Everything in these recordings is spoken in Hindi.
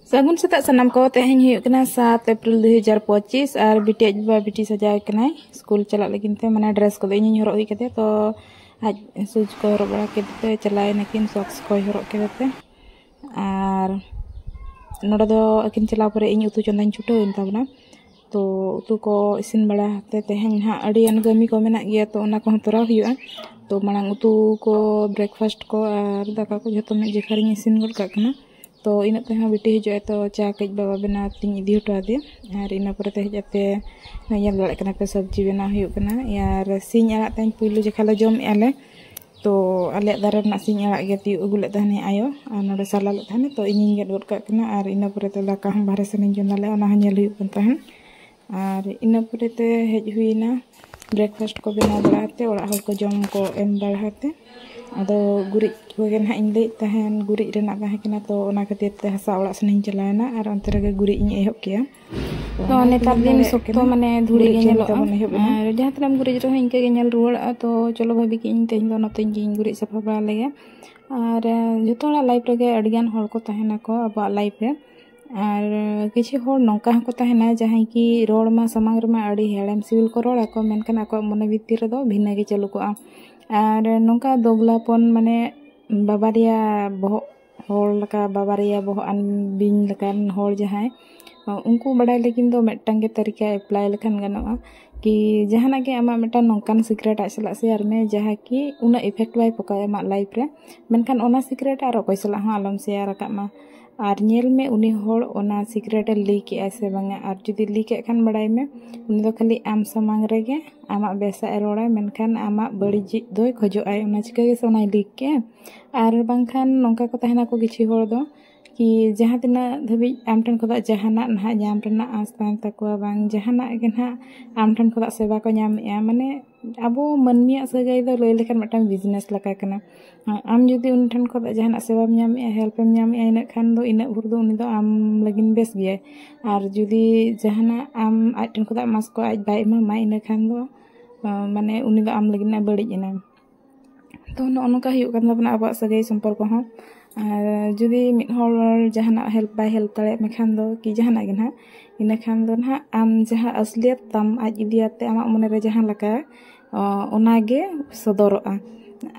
सागुन सेता सनाम को तेहन हुई कना 7 अप्रैल 2025 और बिटिया जुबा बिटी सजाए कना स्कूल चला लेकिन ते मना ड्रेस को इन हरो हुई कते तो आज सूज को हरो बड़ा के चलाए नकिन सॉक्स को हरो के और नोडा दो अकिन चला परे इन उतु चंदाइन छुटो इन तबना तो उतु को इसिन बड़ा ते तेहन हा अडियान गमी को मेना गया तो ओना को तोरा हुआ तो मांग उतु को ब्रेकफास्ट को और दाका को जतो में जेखरिन इसिन गल काकना तो इन बिटी हजू तो चा कज बाबा बना तीन इदी हटवा दे और इन पर हजते नल पे सब्जी बना यार सिंह आड़ा तीन पुलू जेखा जम आले तो आले दारे सिंह आड़ा गे ती अगुले तहने आयो और नोडे साला तहने तो इन गेद गोद काकना और इन पर दाका हम बाहर से जोनाले और इन पर हज हुईना ब्रेकफास्ट को बना बड़ाते और को जम को एम बढ़ाते अदो गुरिज कोगे ना इन लई तहन गुरिज रेना ताहेकना तो ओना खातिर ते हसा ओड़ा सनिन चलायना और अंत रे गुरिज इन एहब किया तो नेतार दिन सप्तो माने धुड़ी गे नेलो और जहां तनाम गुरिज रो इनके गे नेल रुवाड़ा तो चलो भाभी कि इन तेन दो नते इन गुरिज सफा बड़ा लेगे और जतोला लाइफ रे अडिगान होड़ को तहना को अब लाइफ रे और किछि होड़ नौका को तहना जहां की रोड मा समांग रे मा अडी हेड़म सिविल को रोड़ा को मेनकन आको मने भीतर रे दो भिना गे चालू को और नौका दोगलापन माने बाबारिया बहो होड़ लका बाबारिया बहो अन बिन लकान होड़ जहां उनको बड़ा लेकिन दो मेटंग के तरीका अप्लाई लखन गनोआ कि जहाना के आमा मेटा नौकान सीक्रेट आसला से यार में जहां की उना इफेक्ट बाय पका मा लाइफ रे मेनखान ओना सीक्रेट और कोई सला हां आलम शेयर रकामा और नेल में उनी होड़ ओना सीक्रेट लीक ऐसे बांगा और जुदी लीक खान बड़ाई में उनी दो खाली आम समांग रेगे आमा बेसा एरोड़ा मेनखान आमा बड़ी जी दो खोजो आय ओना चिका के सोना लीक के और बांखान नौका को तहना को किछि होड़ दो कि जहां तना धबी आम ठन खोदा जहाना ना नाम रेना आस तान तकवा बांग जहाना के ना आम ठन खोदा सेवा को नाम माने अब मनमिया सगाई दो लय लेखान मटन बिजनेस लका कना आम जुदी उन ठन खोदा जहाना सेवा नाम हेल्प नाम इन खान दो इन भुर दो उनी दो आम लगिन बेस गए और जुदी जहाना आम आज ठन खोदा मास को आज बाय मा इन खान दो माने उनी दो आम लगिन बड़ी इना तो नोका हुयु कन बना अब सगाई संपर्क हो और जुदी मिड होड़ जहाना हेल्प बाय हेल्प तड़े मेखान दो कि जहाना गे ना इन खान दो ना आम जहां असलियत तम आज इदियाते आमा मने रे जहां लका ओनागे सदरोआ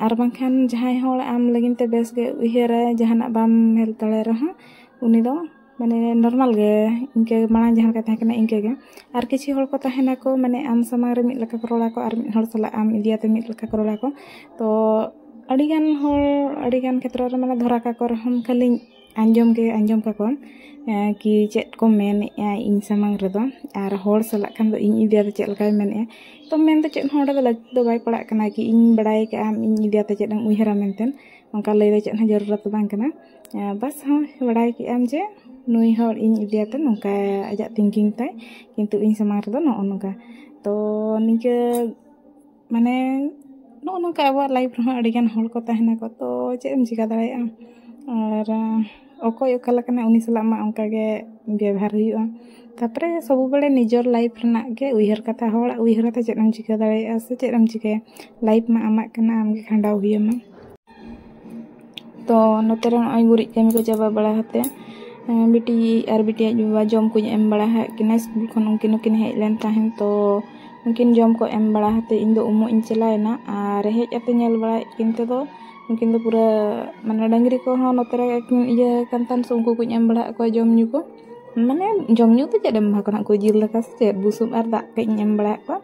और बांखान जहां होड़ आम लगिन ते बेस गे उहेरा जहाना बाम हेल्प तड़े रहा उनी दो माने नॉर्मल गे इनके मांग जहां का तहकना इनके गे और किछि होड़ को तहना को माने आम समांग रे मिड लका करोला को और मिड होड़ सला आम इदियाते मिड लका करोला को तो अडिगान क्षेत्र रे माने धरा का कर हम खाली आंजम का कोन कि चेत को मेन इन समांग रे दो और होड़ सला खान दो इन इदिया ते चेल का मेन तो मेन तो चेत होड़ दो बाय पड़ा कना कि इन बड़ाई का आम इन इदिया ते चेत उइहरा मेनतेन उनका लय दे चेत जरूरत बांग कना बस हम बड़ाई कि आम जे नुई होड़ इन इदिया ते नोका आजा थिंकिंग ताय किंतु इन समांग रे दो नोका तो निके माने नोका अब लाइफ रे अडिगान होड़ को तहना को तो चेम चिका दाड़ाया और अकोय ओकालकना उनी सला मा उनका गे व्यवहार हुआ तापरे सब बड़े निजर लाइफ रेना गे उइहर कथा होड़ उइहरते चेम चिका दाड़ाया से चेम चिका लाइफ मा आमा कना आम गे खंडाव हुयमा तो नोते रे नय गुरिज कमी को चाबा बड़ा हते बिटी और बिटिया जुबा जम को एम बड़ा है कि स्कूल खन उनकिन हेज लेन ताहेन तो उनकिन जम को एम बड़ा हते इन दो उमो इन चलायना और हेज अते नेल बड़ा किनते दो उनकिन दो पूरा माने डंगरी को हो नोतरे इया कांतान से उनको को एम बड़ा को जम न्यू को माने जम न्यू तो चेदम भाकना को जिल लका से बुसुम और दा के एम बड़ा को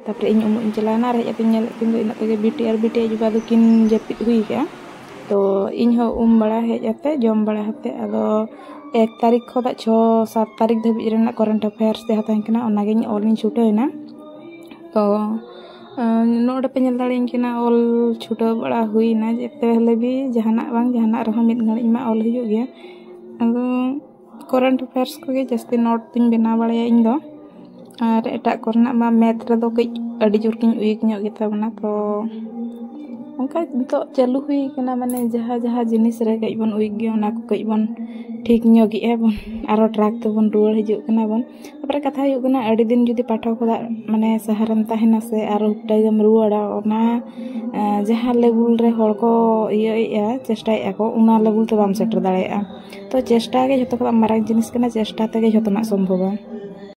तापर इन उमो इन चलायना हेज अते नेल किन दो इनते बिटी और बिटिया जुबा दो किन जपित हुई के तो इन हो बड़ा हेज अते जम बड़ा हते अदो 1 तारीख खोदा 6-7 तारीख धबी रेना करंट अफेयर्स ते हतान कना ओनागे ऑल छुटेना तो नोडे पे नेल दाड़े इनकिना ऑल छुटा बड़ा हुईना जेते हले भी जहाना बांग जहाना रहा मिद घड़ी मा ऑल हुयो गया अदो करंट अफेयर्स को गे जस्ती नोट तिन बना बड़ाया इन दो और एटा करना मा मैथ रे दो कई अडी जोर किन उइक ᱧᱚᱜ गेता बना तो उनका नितो चालू हुई कना माने जहाँ जिनिस रे कई बन उइग गया ना को कई बन ठीक ᱧᱚᱜ ᱜᱮ ᱵᱚᱱ आरो ट्रैक तेबन रुआड़ हिजुग कना बन तापर कथा हुई कना अड़ी दिन जुदी पाठक को माने सहारम ताहेना से आरो टाइम रुआड़ा ओना जहाँ लेवल रे हड़ को इया चेष्टा को उना लेवल ते बाम सेटर दाड़ेया तो चेष्टा के जतो को मारांग जिनिस कना चेष्टा ते के जतोना संभव।